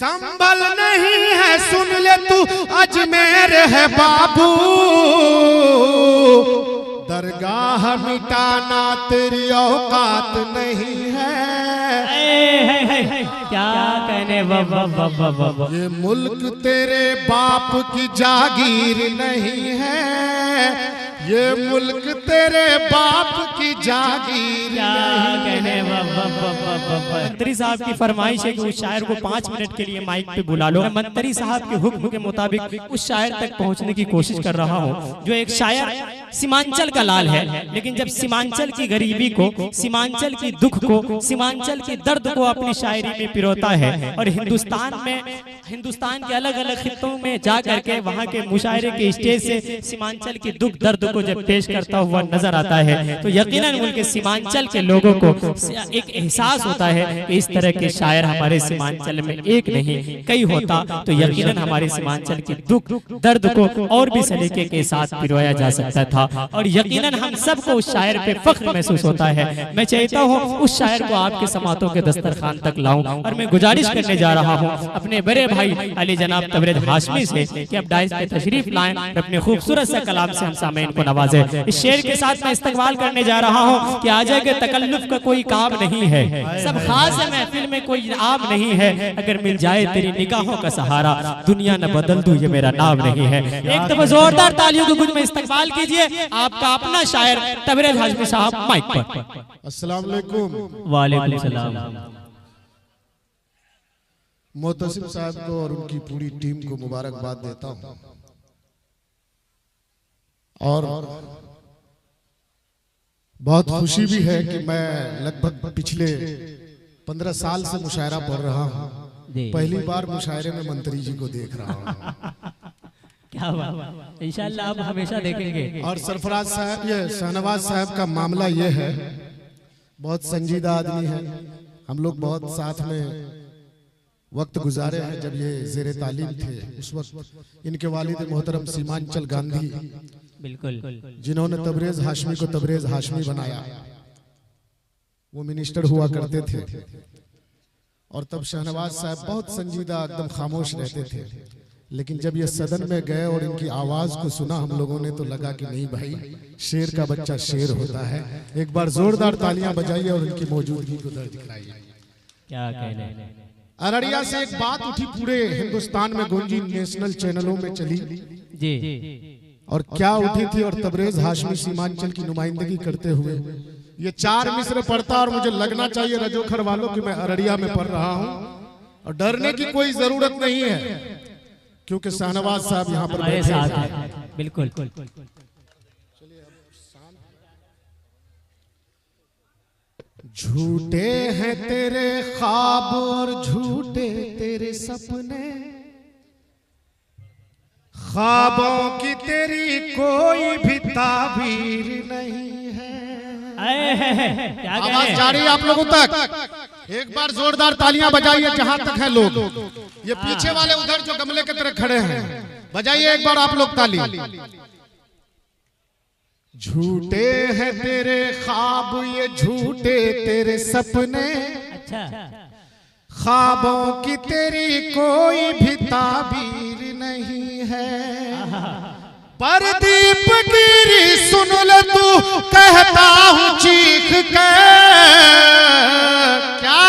संभल नहीं है सुन ले तू अजमेर है बाबू, दरगाह मिटाना तेरी औकात नहीं है। क्या कहने बाबा, ये मुल्क तेरे बाप की जागीर नहीं है, ये मुल्क तेरे बाप की जागीर नहीं है। मंत्री साहब की फरमाइश है कि उस शायर को 5 मिनट के लिए माइक पे बुला लो। मैं मंत्री साहब के हुक्म के मुताबिक उस शायर तक पहुंचने की कोशिश कर रहा हूं, जो एक शायर सीमांचल का लाल है, लेकिन जब सीमांचल की गरीबी को, सीमांचल की दुख को, सीमांचल के दर्द को अपनी शायरी में पिरोता है और हिंदुस्तान के अलग अलग खित्तों में जा करके वहाँ के मुशायरे के स्टेज से सीमांचल के दुख दर्द को जब पेश करता हुआ नजर आता है, तो यकीनन उनके सीमांचल के लोगों को एक एहसास होता है कि इस तरह के शायर हमारे सीमांचल में एक नहीं कई होता तो यकीनन हमारे सीमांचल के दुख दर्द को और भी सलीके के साथ पिरोया जा सकता था, और यकीनन हम सबको उस शायर पे फख्र महसूस होता है। मैं चाहता हूँ उस शायर को आपके समातों के दस्तरखान तक लाऊं, और मैं गुजारिश करने जा रहा हूँ अपने बड़े भाई अली जनाब तबरेज हाशमी से कि अब डाइस पे तशरीफ लाएं और अपने खूबसूरत से कलाम से हम सामईन को नवाजे। इस शेर के साथ मैं इस्तकबाल करने जा रहा हूँ कि आजा के तकल्लुफ का कोई काम नहीं है, सब खास है महफिल में कोई आम नहीं है, अगर मिल जाए तेरी निगाहों का सहारा दुनिया न बदल दूं ये मेरा नाम नहीं है। एक दफा जोरदार तालियों की गूंज में इस्तकबाल कीजिए आपका अपना शायर तबरेज हाशमी साहब माइक पर। अस्सलाम वालेकुम। वालेकुम सलाम। मोहतसिम साहब को और उनकी पूरी टीम को मुबारकबाद देता हूं, और बहुत खुशी भी है कि मैं लगभग पिछले 15 साल से मुशायरा पढ़ रहा हूं, पहली बार मुशायरे में मंत्री जी को देख रहा हूं। क्या बात, इंशाअल्लाह आप हमेशा देखेंगे। और सरफराज साहब, ये शाहनवाज साहब का मामला ये है, बहुत संजीदा आदमी है, हम लोग बहुत साथ में वक्त गुजारे हैं। जब ये ज़ेरे तालीम थे उस वक्त इनके वालिद मोहतरम सीमांचल गांधी, बिल्कुल, जिन्होंने तबरेज हाशमी को तबरेज हाशमी बनाया, वो मिनिस्टर हुआ करते थे, और तब शाहनवाज साहब बहुत संजीदा एकदम खामोश रहते थे, लेकिन जब ये सदन में गए और इनकी आवाज को सुना हम लोगों ने, तो लगा कि नहीं भाई, शेर का बच्चा शेर होता है। एक बार जोरदार तालियां बजाइए और इनकी मौजूदगी को दर्ज कराइए। क्या कहने। अररिया से एक बात उठी, पूरे हिंदुस्तान में गूंजी, नेशनल चैनलों में चली जी, और क्या उठी थी, और तबरेज हाशमी सीमांचल की नुमाइंदगी करते हुए ये 4 मिसरे पढ़ता, और मुझे लगना चाहिए रजोखर वालों कि मैं अररिया में पढ़ रहा हूं, और डरने की कोई जरूरत नहीं है क्योंकि शाहनवाज साहब यहाँ पर बैठे हैं। बिल्कुल। झूठे हैं तेरे ख्वाब और झूठे तेरे सपने, ख्वाबों की तेरी कोई भी ताबीर नहीं है। आवाज जा रही है आप लोगों तक? एक बार जोरदार तालियां बजाइए जहां तक है लोग। ये पीछे वाले उधर जो गमले की तरह खड़े हैं, बजाइए एक बार आप लोग ताली। झूठे हैं तेरे ख्वाब, ये झूठे तेरे सपने, अच्छा, ख्वाबों की तेरी कोई भी ताबीर नहीं है। परदीप गिरी सुन ले तू कहता हूँ चीख कर, क्या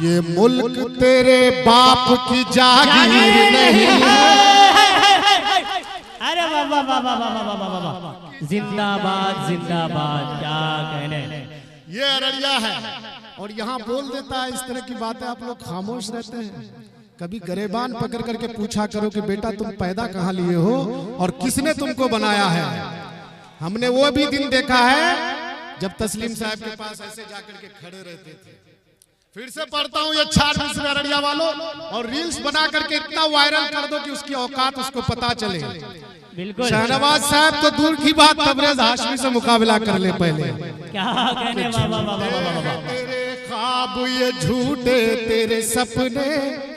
ये मुल्क तेरे बाप की जागीर नहीं है। अरे वाह वाह वाह वाह वाह वाह, जिंदाबाद जिंदाबाद। क्या कहने। ये अररिया है और यहाँ बोल देता है इस तरह की बातें, आप लोग खामोश रहते हैं। कभी गरेबान पकड़ करके पूछा करो कि बेटा तुम पैदा कहाँ लिए हो और किसने तुमको बनाया है। हमने वो भी दिन देखा है जब तस्लीम साहब के पास ऐसे जाकर के खड़े रहते थे। फिर से पढ़ता हूँ ये 4 मिसरे अररिया वालों, और रील्स बना करके इतना वायरल कर दो कि उसकी औकात उसको पता चले। बिल्कुल, शाहनवाज साहब तो दूर की बात, तबरेज हाशमी से मुकाबला कर ले पहले। क्या कहने। वाह वाह वाह वाह वाह। तेरे ख्वाब ये झूठे तेरे सपने,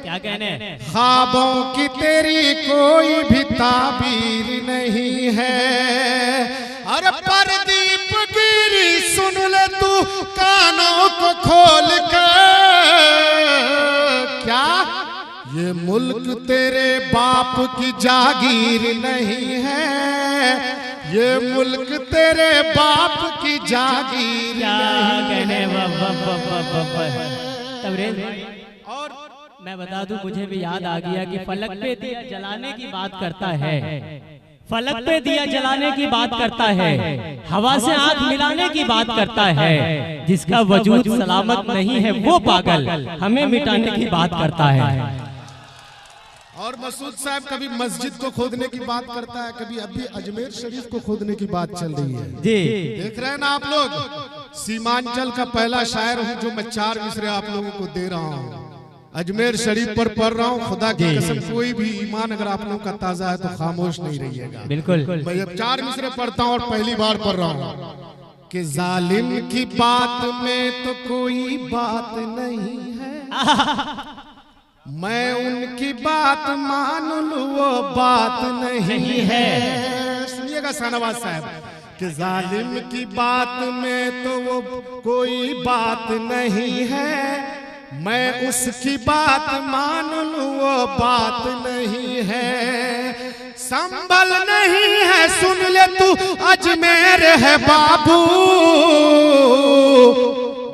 क्या कहने। ख्वाबों की तेरी कोई भी ताबीर नहीं है। अरे परदीप गिरी सुन ले तू कानों को खोल कर, क्या ये मुल्क तेरे बाप की जागीर नहीं है, ये मुल्क तेरे बाप की जागीर क्या कहने और मैं बता दूं, मुझे भी याद आ गया कि फलक पे दिया जलाने की बात करता है, फलक पे दिया जलाने की बात करता है, हवा से आग मिलाने की बात करता है, जिसका वजूद सलामत नहीं है वो पागल हमें मिटाने की बात करता है। और मसूद साहब कभी मस्जिद को खोदने की बात करता है, कभी अभी अजमेर शरीफ को खोदने की बात चल रही है जी। देख रहे हैं ना आप लोग, सीमांचल का पहला शायर हूँ जो मैं 4 मिसरे आप लोगों को दे रहा हूँ, अजमेर शरीफ पर पढ़ रहा हूँ। खुदा की कसम कोई भी ईमान अगर आप लोगों का ताजा है तो खामोश नहीं रहिएगा। बिल्कुल। मैं जब 4 मिसरे पढ़ता हूँ और पहली बार पढ़ रहा हूँ कि जालिम की बात में तो कोई बात नहीं है, मैं उनकी बात मान लूं वो बात नहीं है। सुनिएगा शाहनवाज साहब कि जालिम की बात में तो वो कोई बात नहीं है, मैं उसकी बात मान लूं वो बात नहीं है। संभल नहीं है सुन ले तू अजमेर है बाबू,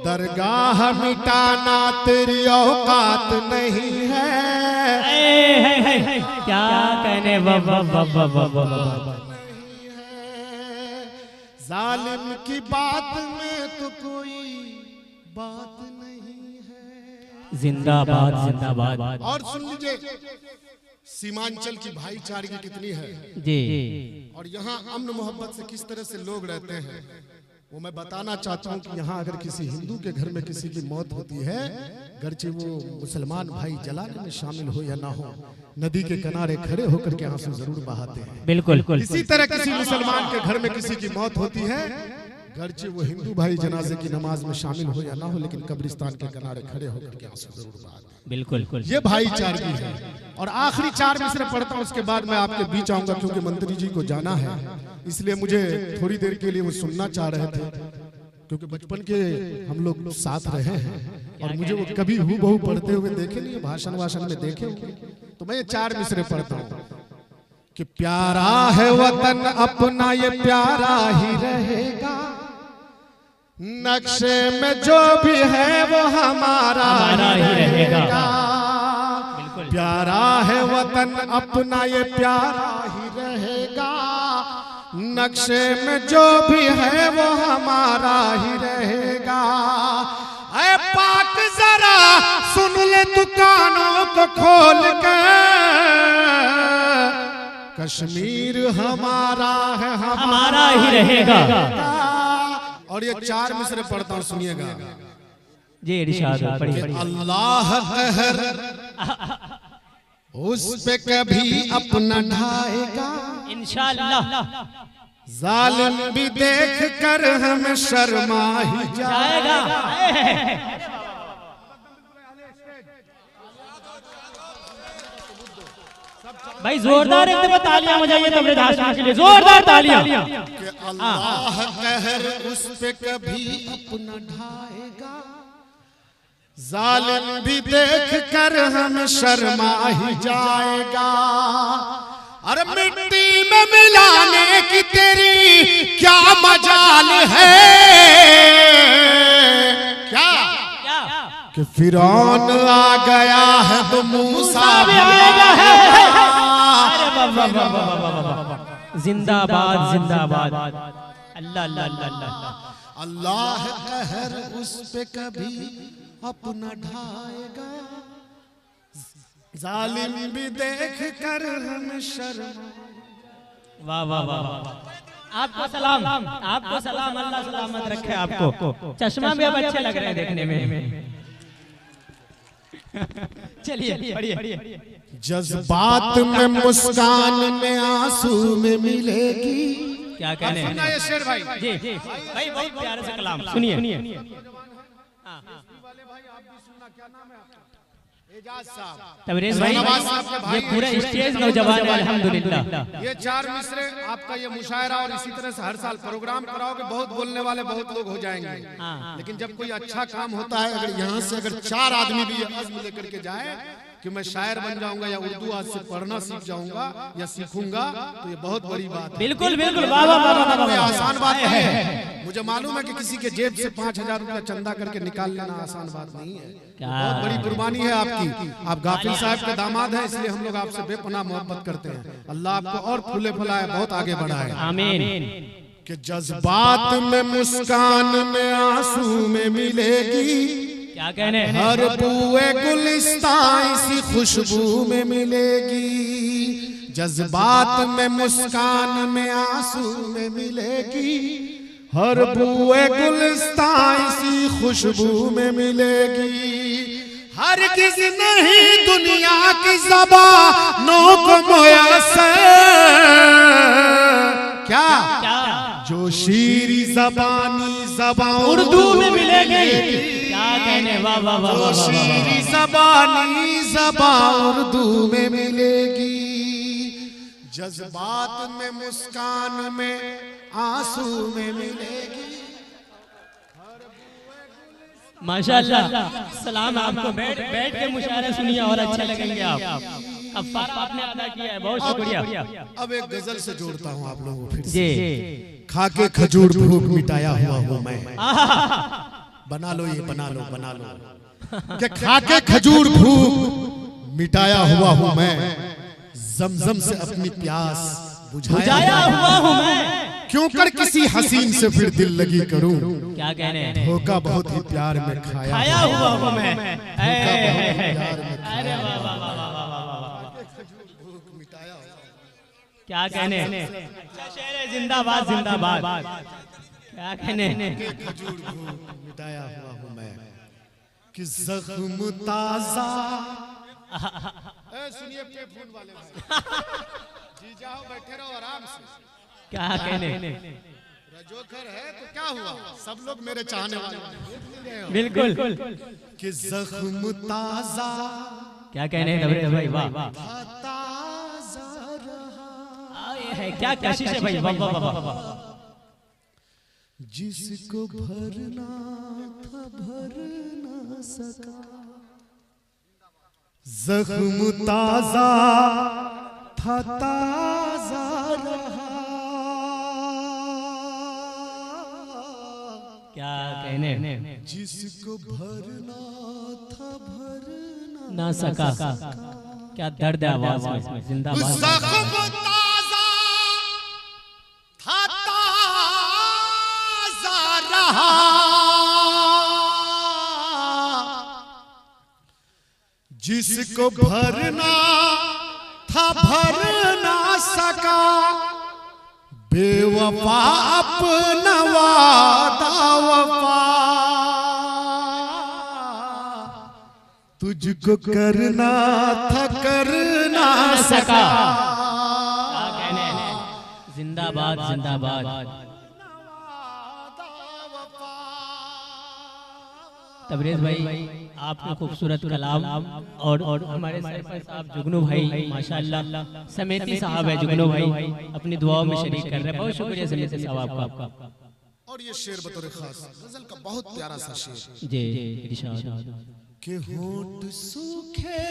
दरगाह मिटाना तेरी औकात नहीं है। क्या कहने जालिम की बात में तो कोई बात नहीं है। जिंदाबाद जिंदाबाद। और सुन लीजिए सीमांचल की भाईचारगी कितनी है जी, और यहाँ अमन मोहब्बत से किस तरह से लोग रहते हैं वो मैं बताना चाहता हूँ कि यहाँ अगर किसी हिंदू के घर में किसी की मौत होती है, गर्चे वो मुसलमान भाई जलाने में शामिल हो या ना हो, नदी के किनारे खड़े होकर के आंसू जरूर बहाते हैं। बिल्कुल। इसी तरह किसी मुसलमान के घर में किसी की मौत होती है, गर्चे वो हिंदू भाई जनाजे की नमाज में शामिल हो या ना हो, लेकिन कब्रिस्तान के किनारे खड़े होकर के आंसू जरूर बहाते हैं। बिल्कुल। ये भाईचारगी है। और आखिरी 4 मिसरे पढ़ता हूँ, उसके बाद मैं आपके बीच आऊंगा क्योंकि मंत्री जी को जाना है, इसलिए मुझे थोड़ी देर के लिए वो सुनना चाह रहे थे, क्योंकि बचपन के हम लोग साथ रहे हैं और मुझे वो कभी हूबहू पढ़ते हुए देखे नहीं, भाषण वाषण में देखे हुए, तो मैं ये 4 मिसरे पढ़ता हूँ कि प्यारा है वतन अपना ये प्यारा ही रहेगा, नक्शे में जो भी है वो हमारा ही रहेगा। प्यारा है वतन अपना ये प्यारा ही रहेगा, नक्शे में जो भी है वो हमारा ही रहेगा। ऐ पाक जरा सुन ले तू कानों को खोल के, कश्मीर हमारा है हमारा ही रहेगा। और ये 4 मिसरे पढ़ता हूँ, सुनिएगा जी इरशाद पढ़िए। अल्लाह कहर उस पे कभी अपना ढाएगा, इंशाअल्लाह जालिम भी देख कर हम शर्मा ही जाएगा। भाई जोरदार एकदम तालियां बजाइए तबरेज हाशमी के लिए, जोरदार तालियां। कि अल्लाह कहर उस पे कभी अपना ढाएगा, जालिम भी देख कर हम शर्मा ही जाएगा। अरे मिट्टी में मिलाने की तेरी क्या मजाल है, क्या कि फिरौन आ गया है तो मूसा भी आएगा है। जिंदाबाद जिंदाबाद। अल्लाह अल्लाह अल्लाह। अल्लाह कहर उस पे कभी अपना ढाएगा, जालिम भी देख कर हम शर्मा। वाह वाह वाह। आपको सलाम, आपको सलाम, अल्लाह सलामत रखे आपको। चश्मा भी अब अच्छे लग रहे हैं देखने में। चलिए पढ़िए। जज्बात में मुस्कान में आंसू में मिलेगी। क्या कहने हैं ये शेर भाई जी भाई, बहुत प्यारे से कलाम सुनिए। तबरेज भाई, ये पूरा स्टेज नौजवान है अल्हम्दुलिल्लाह। ये 4 मिसरे आपका ये मुशायरा और इसी तरह से हर साल प्रोग्राम कराओगे, बहुत बोलने वाले बहुत लोग हो जाएंगे, लेकिन जब कोई अच्छा काम होता है, अगर यहाँ से अगर 4 आदमी भी ये अज़्म लेकर के जाए कि मैं शायर बन जाऊंगा या उर्दू आज से पढ़ना सीख जाऊंगा या सीखूंगा, तो ये बहुत बड़ी बात है। बिल्कुल बिल्कुल, वाह वाह वाह वाह, कोई आसान बात नहीं है। मुझे मालूम है कि किसी के जेब से 5,000 रुपया चंदा करके निकाल लेना आसान बात नहीं है। बहुत बड़ी कुर्बानी है आपकी। आप गाफिल साहब के दामाद हैं, इसलिए हम लोग आपसे बेपनाह मोहब्बत करते हैं। अल्लाह आपको और फूले फुलाए, बहुत आगे बढ़ाए, आमीन। कि जज्बात में मुस्कान में आंसू में मिलेगी, क्या कहने, हर बूए गुलिस्तां इसी खुशबू में मिलेगी। जज्बात में मुस्कान में आंसू में मिलेगी, हर बूए गुलिस्तां इसी खुशबू में मिलेगी। हरगिज़ नहीं दुनिया की ज़बानों को मुयस्सर, क्या जो शीरी ज़बानी ज़बान उर्दू में मिलेगी। क्या कहने, वाह वाह वाह, जो शीरी ज़बानी ज़बान उर्दू में मिलेगी। जज्बात में मुस्कान में आंसू में मिलेगी। माशाअल्लाह, सलाम आपको। बैठ के मुशायरा सुनिए और अच्छा लगेंगे आप। अब आपने अदा किया है, बहुत शुक्रिया। अब एक गजल से जोड़ता हूँ आप लोगों को फिर जी। खाके खजूर भूख मिटाया हुआ हूँ मैं, बना लो ये, बना लो कि खाके खजूर भूख मिटाया हुआ हूँ मैं, जमजम से अपनी प्यास बुझाया हुआ हूँ मैं। क्यों कर किसी हसीन से फिर दिल लगी करूं, क्या कहने, धोखा बहुत ही प्यार में खाया हुआ हूँ मैं। अरे वाह वाह वाह वाह वाह, क्या कहने, अच्छा शेर है, जिंदाबाद जिंदाबाद। क्या कहने, खजूर भूख मिटाया हुआ हूँ मैं कि जख्म ताजा। सुनिए फोन वाले भाई, जी जाओ, बैठे रहो आराम से। क्या कहने, रजोखर है तो क्या हुआ, सब लोग मेरे चाहने वाले हैं। बिल्कुल कि जख्म ताजा, क्या कहने तबरेज़ भाई, वाह ताजा रहा है, क्या कशिश है भाई, वाह वाह वाह। जिसको भरना था भर ना सका, जख्म ताजा था ताजा रहा। क्या कहने, जिसको भरना था भर ना सका। क्या दर्द है आवाज में, जिंदाबाद। जख्म ताजा था ताजा रहा, जिसको भरना था भर ना सका, बेवफा अपना वादा वफा तुझको करना था कर ना सका। क्या कहने, जिंदाबाद जिंदाबाद। तबरेज़ भाई, आपका खूबसूरत कलाम और हमारे सरपंच साहब जुगनू भाई माशाअल्लाह, समेती साहब है जुगनू भाई, अपनी दुआओं में शरीक कर रहे हैं। बहुत शुक्रिया समेती साहब आपका। और ये शेर बतौर खास गजल का बहुत प्यारा सा शेर, जी इरशाद। के होंठ सूखे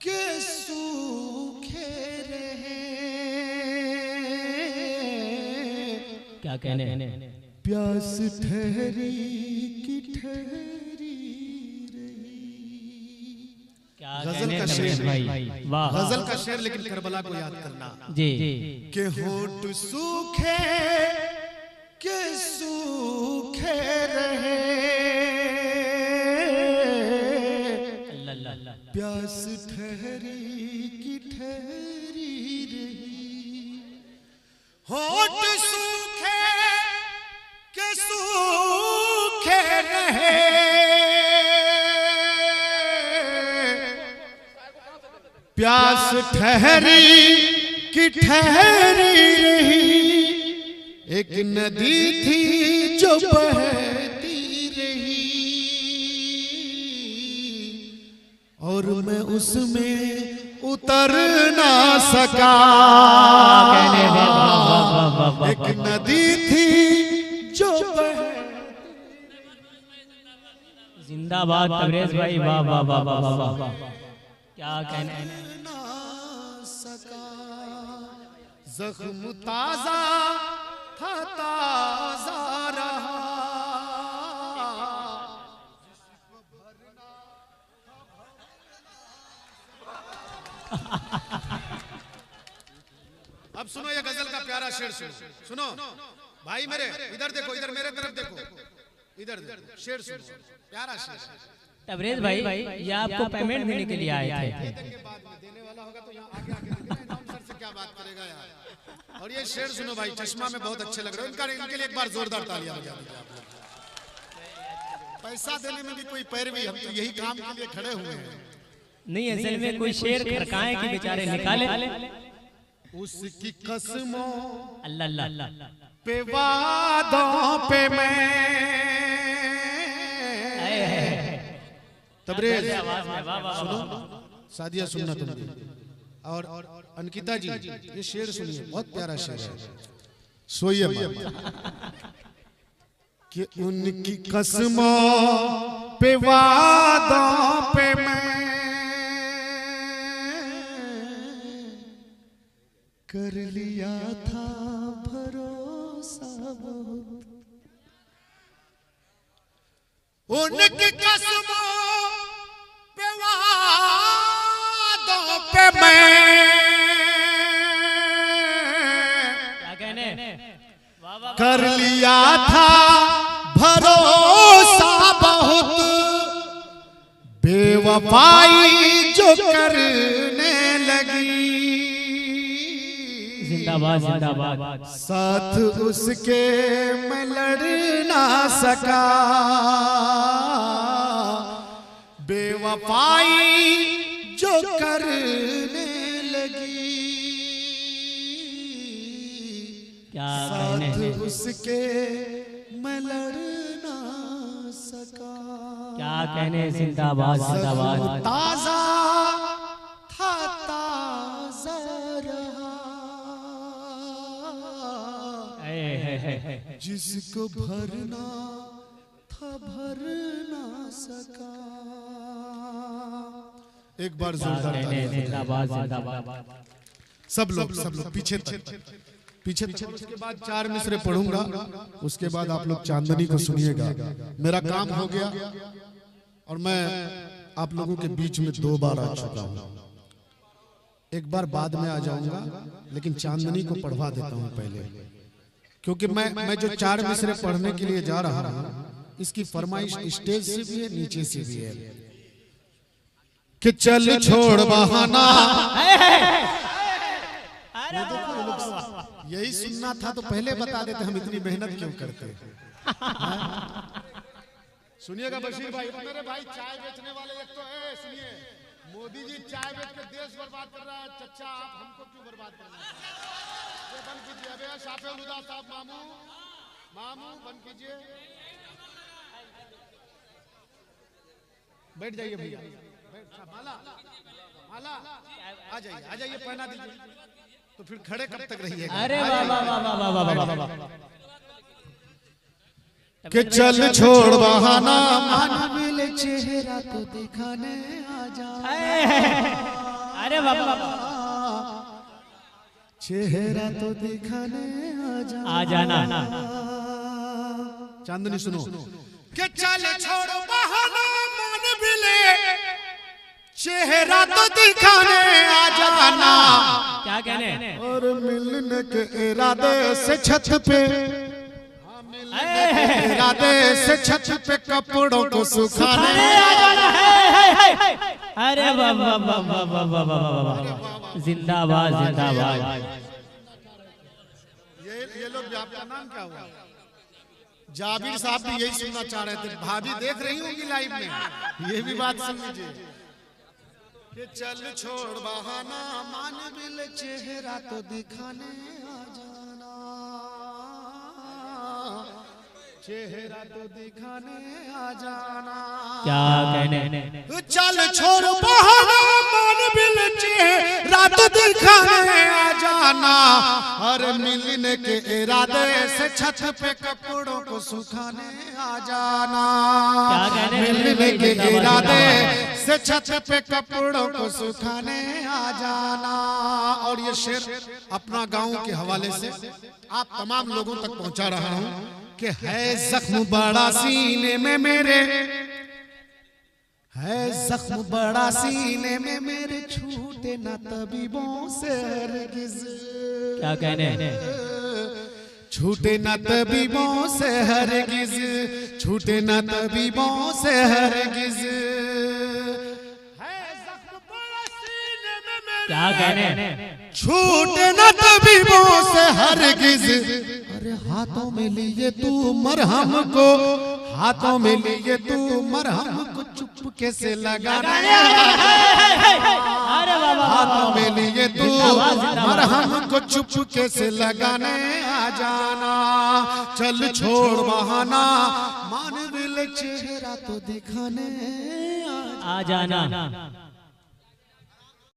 के सूखे रहे, क्या कहने, प्यास ठहरी की ठहरी रही। क्या गजल का शेर भाई, वाह। गजल का शेर, लेकिन करबला को याद करना। जी। के होंठ सूखे के सूखे रहे, प्यास ठहरी की ठहरी रही। होंठ सूखे के सूखे रहे, प्यास ठहरी की ठहरी रही। एक नदी थी जो बहती रही, और मैं उसमें उतर ना सका। एक नदी थी जो जिंदाबाद तबरेज भाई, वाह वाह वाह वाह वाह वाह, क्या कहने। ना सका जख्म ताजा था ताजा रहा। अब सुनो ये गजल का प्यारा शेर सुनो भाई मेरे, इधर देखो, इधर मेरे तरफ देखो, इधर देखो, शेर सुनो, प्यारा शेर। तबरेज भाई ये आपको पेमेंट देने के लिए आए थे। बाद में देने वाला होगा तो यहाँ आगे अनाउंसर से क्या बात करेगा यार। और ये शेर सुनो भाई, चश्मा में बहुत अच्छे लग रहे हो, इनके लिए एक बार जोरदार तालियां बजा दीजिए आप लोग। पैसा देने में भी कोई पैरवी, हम तो यही काम के लिए खड़े हुए हैं। नहीं असल में कोई शेर खरकाएं कि बेचारे निकाले। उसकी कसमों अल्लाह अल्लाह पे वादों पे मैं तबरेज सुनो, सादिया सुनना तुम भी, और अंकिता जी ये शेर सुनिए, बहुत प्यारा शेर है। सोइए कि उनकी कसमों पे वादों पे मैं कर लिया था भरोसा बहुत, उनकी कसमों पे वादों पे मैं क्या कहने कर लिया था भरोसा बहुत, बेवफाई जो करने लगी जिंदाबाद जिंदाबाद, साथ उसके मैं लड़ ना सका, बेवफाई जो करने लगी, क्या साथ उसके मैं लड़ ना सका। क्या कहने, जिंदाबाद जिंदाबाद। ताजा था ताजा रहा, जिसको भरना था भर ना सका। एक बार जोरदार जिंदाबाद जिंदाबाद। सब लोग पीछे तक उसके बाद 4 मिसरे पढ़ूंगा, उसके बाद आप लोग चांदनी को सुनिएगा। मेरा काम हो गया और मैं आप लोगों के बीच में 2 बार आ चुका हूं, एक बार बाद में आ जाऊंगा, लेकिन चांदनी को पढ़वा देता हूं पहले, क्योंकि मैं जो 4 मिसरे पढ़ने के लिए जा रहा हूं, इसकी फरमाइश स्टेज से भी है, नीचे से भी है कि चल छोड़ बहाना। यही सुनना था तो पहले बता देते, हम इतनी मेहनत क्यों करते। सुनिएगा बशीर भाई, मेरे भाई चाय बेचने वाले, एक तो सुनिए, मोदी जी चाय बेच के देश बर्बाद कर रहा है, चचा आप हमको क्यों बर्बाद करना है? बंद कीजिए, अबे शाफेउल्लाह साहब, मामू बंद कीजिए, बैठ जाइए भैया, माला आ जाइए पहना दीजिए, तो फिर खड़े कब तक रहिएगा? अरे वाह वाह वाह वाह वाह वाह वाह। कि चल छोड़ बहाना, मान मिले चेहरा तो दिखाने आ जा। अरे वाह वाह, चेहरा तो दिखाने आ जाना। चांदनी सुनो कि चल छोड़ बहाना, मान मिले चेहरा तो दिखाने आ जाना। क्या कहने, और मिलने के इरादे से छत पे, इरादे से छत पे कपड़ों को सुखाने आ जाना है। अरे वाह वाह वाह वाह वाह वाह, जिंदाबाद जिंदाबाद। ये लोग, आपका नाम क्या हुआ? जाबिर साहब भी यही सुनना चाह रहे थे, भाभी देख रही होंगी लाइव में, ये भी बात सुन लीजिए कि चल छोड़ बहाना, मान मिल चेहरा तो दिखाने आ जाना, चेहरा तो दिखाने आ जाना। क्या कहने, चल छोड़ बहाना, मान मिल चेहरा तो दिखाने आ जाना। आना, और मिलने के इरादे से छत पे कपड़ों को सुखाने आ जाना। मिलने के इरादे से छत पे कपड़ों को सुखाने आ जाना। और ये शेर अपना गांव के हवाले से आप तमाम लोगों तक पहुंचा रहा हूं कि है जख्म बड़ा सीने में मेरे, है जख्म बड़ा सीने में मेरे, छूटे ना तबीबों से हरगिज। क्या कहने, छूटे ना तबीबों से हरगिज, छूटे ना तबीबों से हरगिज। क्या कहने, छूटे ना तबीबों से हरगिज। अरे हाथों में लिए तू मरहम को, हाथों में लिए तू मरहम को चुपके से लगाना। हाथों में लिए तू मरहम को चुपके से लगाने आ जाना। चल छोड़ बहाना, मानवीय चेहरा तो दिखाने आ जाना।